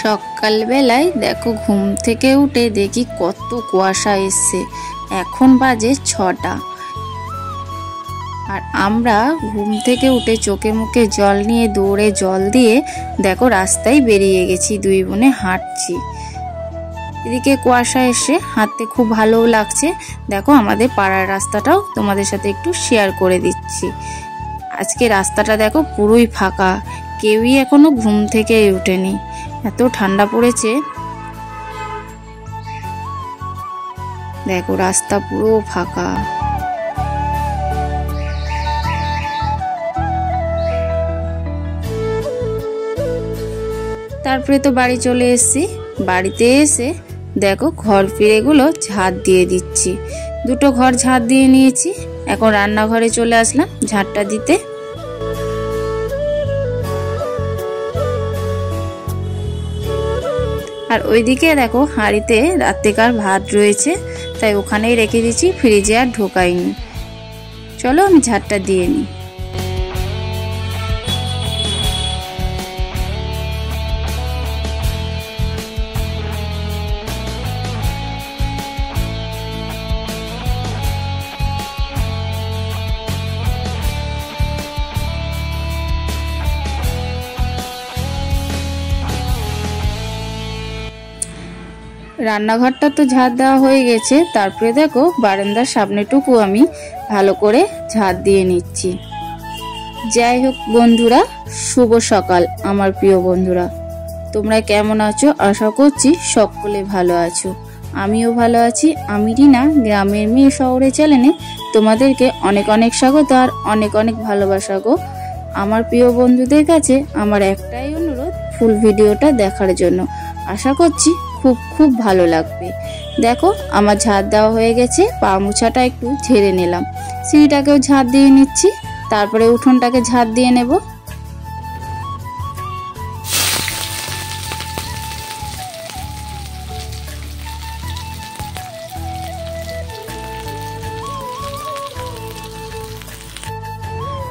সকালবেলায় দেখো ঘুম থেকে উঠে দেখি কত কুয়াশা এসছে। এখন বাজে 6টা। আর আমরা ঘুম থেকে উঠে চোখে মুখে জল নিয়ে দৌড়ে জল দিয়ে দেখো রাস্তায় বেরিয়ে গেছি, দুই বোনে হাঁটছি। এদিকে কুয়াশা এসে হাঁটতে খুব ভালোও লাগছে। দেখো আমাদের পাড়ার রাস্তাটাও তোমাদের সাথে একটু শেয়ার করে দিচ্ছি। আজকে রাস্তাটা দেখো পুরোই ফাঁকা, কেউই এখনো ঘুম থেকে ওঠেনি, এত ঠান্ডা পড়েছে। দেখো রাস্তা পুরো ফাঁকা। তারপরে তো বাড়ি চলে এসেছি। বাড়িতে এসে দেখো ঘর ফিরেগুলো ঝাড় দিয়ে দিচ্ছি। দুটো ঘর ঝাড় দিয়ে নিয়েছি। এখন রান্নাঘরে চলে আসলাম ঝাড়টা দিতে। আর ওইদিকে দেখো হাঁড়িতে রাত্রেকার ভাত রয়েছে, তাই ওখানেই রেখে দিচ্ছি, ফ্রিজে আর ঢোকাইনি। চলো আমি ঝাড়টা দিয়ে নিই। রান্নাঘরটা তো ঝাড় দেওয়া হয়ে গেছে। তারপরে দেখো বারান্দার সামনেটুকু আমি ভালো করে ঝাড় দিয়ে নিচ্ছি। যাই হোক বন্ধুরা, শুভ সকাল আমার প্রিয় বন্ধুরা। তোমরা কেমন আছো? আশা করছি সকলে ভালো আছো। আমিও ভালো আছি। আমি রিনা, গ্রামের মেয়ে শহরে চ্যানেলে তোমাদেরকে অনেক অনেক স্বাগত আর অনেক অনেক ভালোবাসা গো। আমার প্রিয় বন্ধুদের কাছে আমার একটাই অনুরোধ, ফুল ভিডিওটা দেখার জন্য। আশা করছি খুব খুব ভালো লাগবে। দেখো আমার ঝাড় দেওয়া হয়ে গেছে, পা মোছাটা একটু ঝেড়ে নিলাম, সিঁড়িটাকেও ঝাড় দিয়ে নিচ্ছি, তারপরে উঠোনটাকে ঝাড় দিয়ে নেব।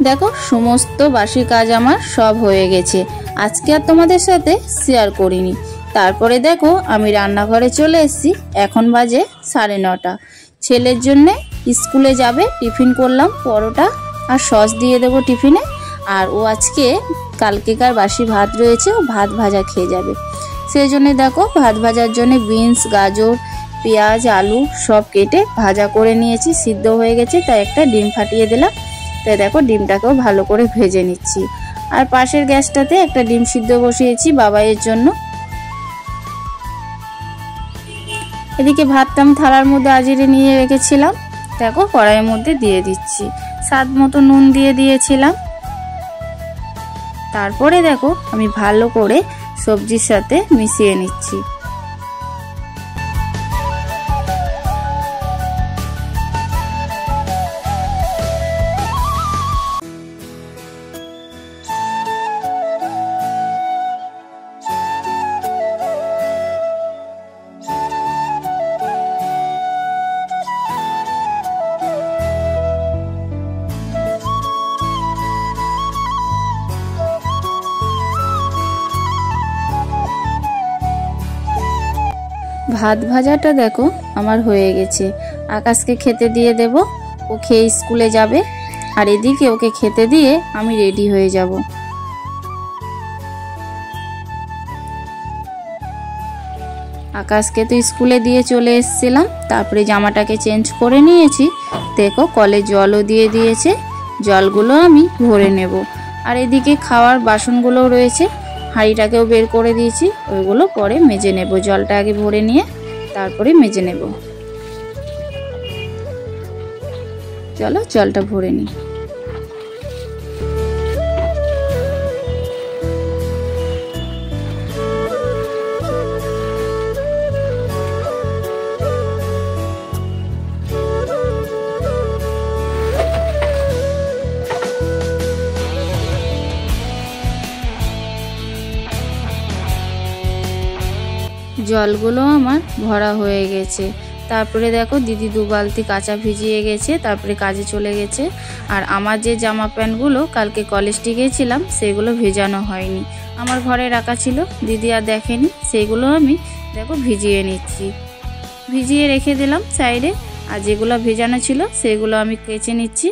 দেখো সমস্ত বাসি কাজ আমার সব হয়ে গেছে, আজকে আর তোমাদের সাথে শেয়ার করিনি। তারপরে দেখো আমি রান্নাঘরে চলে এসেছি। এখন বাজে 9:30। ছেলের জন্য স্কুলে যাবে, টিফিন করলাম, পরোটা আর সস দিয়ে দেবো টিফিনে। আর ও আজকে কালকেকার বাসি ভাত রয়েছে, ও ভাত ভাজা খেয়ে যাবে। সেই জন্য দেখো ভাত ভাজার জন্য বিনস, গাজর, পেঁয়াজ, আলু সব কেটে ভাজা করে নিয়েছি, সিদ্ধ হয়ে গেছে, তাই একটা ডিম ফাটিয়ে দিলাম। তাই দেখো ডিমটাকেও ভালো করে ভেজে নিচ্ছি। আর পাশের গ্যাসটাতে একটা ডিম সিদ্ধ বসিয়েছি বাবাইয়ের জন্য। এদিকে ভাতটা আমি থালার মধ্যে আজিরে নিয়ে রেখেছিলাম, দেখো কড়াইয়ের মধ্যে দিয়ে দিচ্ছি। স্বাদ মতো নুন দিয়ে দিয়েছিলাম। তারপরে দেখো আমি ভালো করে সবজির সাথে মিশিয়ে নিচ্ছি। ভাত ভাজাটা দেখো আমার হয়ে গেছে। আকাশকে খেতে দিয়ে দেব, ও খেয়ে স্কুলে যাবে। আর এদিকে ওকে খেতে দিয়ে আমি রেডি হয়ে যাব। আকাশকে তো স্কুলে দিয়ে চলে এসেছিলাম, তারপরে জামাটাকে চেঞ্জ করে নিয়েছি। দেখো কলে জলও দিয়ে দিয়েছে, জলগুলো আমি ভরে নেব। আর এদিকে খাওয়ার বাসনগুলোও রয়েছে, হাঁড়িটাকেও বের করে দিয়েছি, ওইগুলো পরে মেজে নেব। জলটা আগে ভরে নিয়ে তারপরে মেজে নেব। চলো জলটা ভরে নিই। জলগুলো আমার ভরা হয়ে গেছে। তারপরে দেখো দিদি 2 বালতি কাঁচা ভিজিয়ে গেছে, তারপরে কাজে চলে গেছে। আর আমার যে জামা প্যান্টগুলো কালকে কলেজে গিয়েছিলাম সেগুলো ভেজানো হয়নি, আমার ঘরে রাখা ছিল, দিদি আর দেখেনি, সেইগুলো আমি দেখো ভিজিয়ে নিচ্ছি। ভিজিয়ে রেখে দিলাম সাইডে, আর যেগুলো ভেজানো ছিল সেগুলো আমি কেচে নিচ্ছি।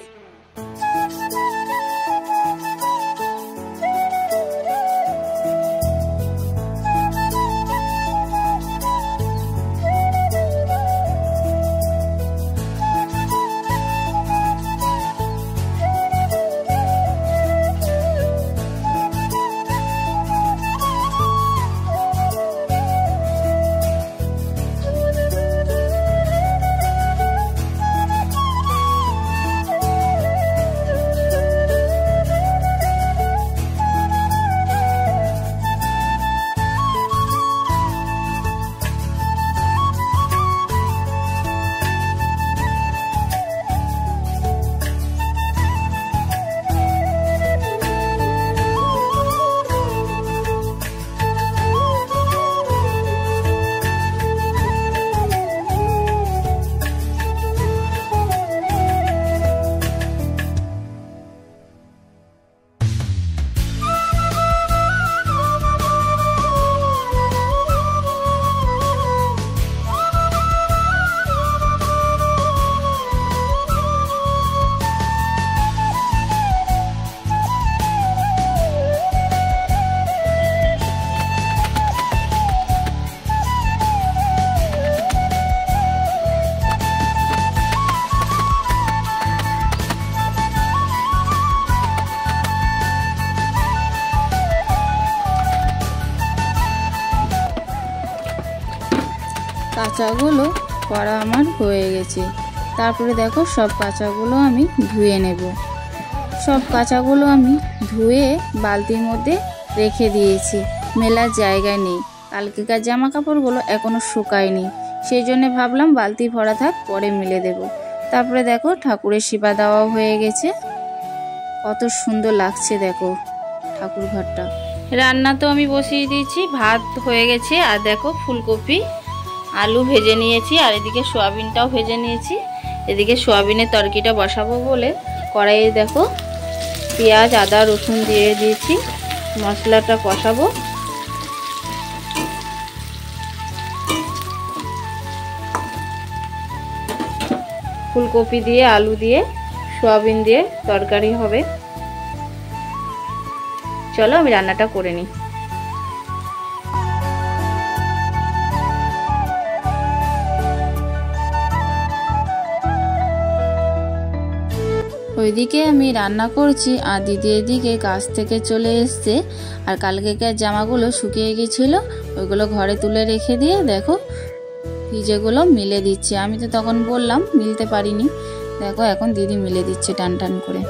কাঁচাগুলো করা আমার হয়ে গেছে। তারপরে দেখো সব কাঁচাগুলো আমি ধুয়ে নেব। সব কাঁচাগুলো আমি ধুয়ে বালতির মধ্যে রেখে দিয়েছি, মেলার জায়গা নেই। কালকেকার জামা কাপড়গুলো এখনো শুকায়নি, সেই জন্য ভাবলাম বালতি ভরা থাক, পরে মেলে দেব। তারপরে দেখো ঠাকুরের সেবা দেওয়া হয়ে গেছে, কত সুন্দর লাগছে দেখো ঠাকুর ঘরটা। রান্না তো আমি বসিয়ে দিয়েছি, ভাত হয়ে গেছে। আর দেখো ফুলকপি আলু ভেজে নিয়েছি, আর এদিকে সোয়াবিনটাও ভেজে নিয়েছি। এদিকে সোয়াবিনের তরকারিটা বসাবো বলে কড়াইয়ে দেখো পেঁয়াজ আদা রসুন দিয়ে দিয়েছি, মশলাটা কষাবো। ফুলকপি দিয়ে আলু দিয়ে সোয়াবিন দিয়ে তরকারি হবে। চলো আমি রান্নাটা করে নিই। ওইদিকে আমি রান্না করছি, আর দিদি এদিকে কাছ থেকে চলে এসছে। আর কালকেকার জামাগুলো শুকিয়ে গেছিলো, ওইগুলো ঘরে তুলে রেখে দিয়ে দেখো ভিজেগুলো মিলে দিচ্ছে। আমি তো তখন বললাম মিলতে পারিনি, দেখো এখন দিদি মিলে দিচ্ছে টান টান করে।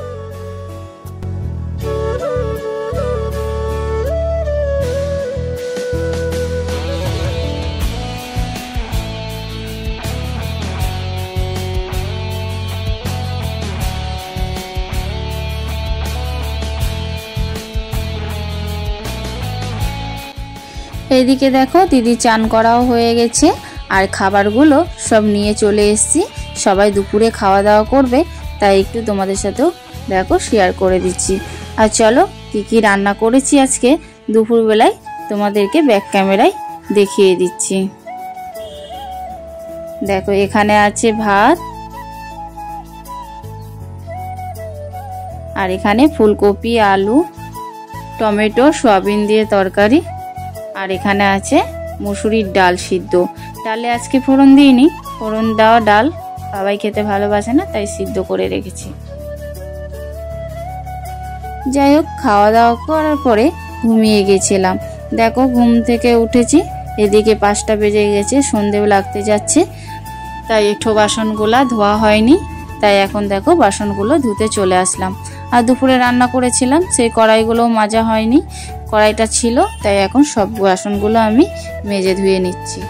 এইদিকে দেখো দিদি চান করাও হয়ে গেছে, আর খাবারগুলো সব নিয়ে চলে এসেছি। সবাই দুপুরে খাওয়া দাওয়া করবে, তাই একটু তোমাদের সাথেও দেখো শেয়ার করে দিচ্ছি। আর চলো কি কি রান্না করেছি আজকে দুপুরবেলায় তোমাদেরকে ব্যাক ক্যামেরায় দেখিয়ে দিচ্ছি। দেখো এখানে আছে ভাত, আর এখানে ফুলকপি আলু টমেটো সয়াবিন দিয়ে তরকারি, আর এখানে আছে মুসুরির ডাল সিদ্ধ। ডালে আজকে ফোড়ন দিইনি, ফোড়ন দেওয়া ডাল সবাই খেতে ভালোবাসে না, তাই সিদ্ধ করে রেখেছি। যাই হোক খাওয়া দাওয়া করার পরে ঘুমিয়ে গেছিলাম। দেখো ঘুম থেকে উঠেছি, এদিকে 5টা বেজে গেছে, সন্ধে লাগতে যাচ্ছে, তাই একটু বাসনগুলা ধোয়া হয়নি, তাই এখন দেখো বাসনগুলো ধুতে চলে আসলাম। আর দুপুরে রান্না করেছিলাম সেই কড়াইগুলো মাজা হয়নি, কড়াইটা ছিল, তাই এখন সব বাসনগুলো আমি মেজে ধুয়ে নিচ্ছি।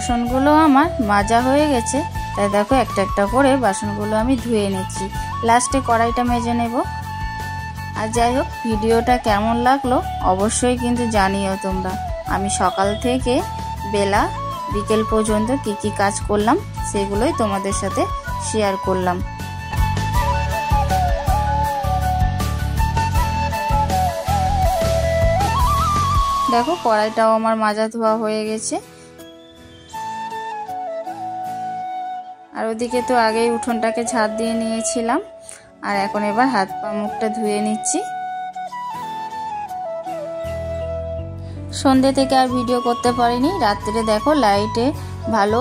বাসনগুলো আমার মাজা হয়ে গেছে, তাই দেখো একটা একটা করে বাসনগুলো আমি ধুয়ে নিচ্ছি। লাস্টে কড়াইটা মেজে নেব। আর যাই হোক, ভিডিওটা কেমন লাগলো অবশ্যই কিন্তু জানিও তোমরা। আমি সকাল থেকে বেলা বিকেল পর্যন্ত কি কি কাজ করলাম সেগুলোই তোমাদের সাথে শেয়ার করলাম। দেখো কড়াইটাও আমার মাজা ধোয়া হয়ে গেছে। আর ওদিকে তো আগেই উঠোনটাকে ঝাড় দিয়ে নিয়েছিলাম, আর এখন এবার হাত পা মুখটা ধুয়ে নিচ্ছি। সন্ধ্যে থেকে আর ভিডিও করতে পারিনি, রাত্রে দেখো লাইটে ভালো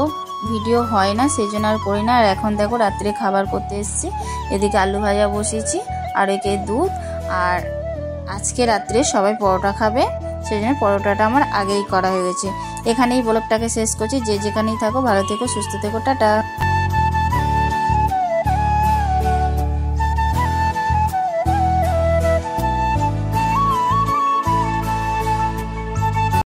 ভিডিও হয় না, সেই জন্য আর করি না। আর এখন দেখো রাত্রে খাবার করতে এসেছি, এদিকে আলু ভাজা বসিয়েছি আর একে দুধ। আর আজকে রাত্রে সবাই পরোটা খাবে, সেই জন্য পরোটাটা আমার আগেই করা হয়ে গেছে। এখানেই ব্লগটাকে শেষ করছি। যে যেখানেই থাকো ভালো থেকো, সুস্থ থেকো, টাটা।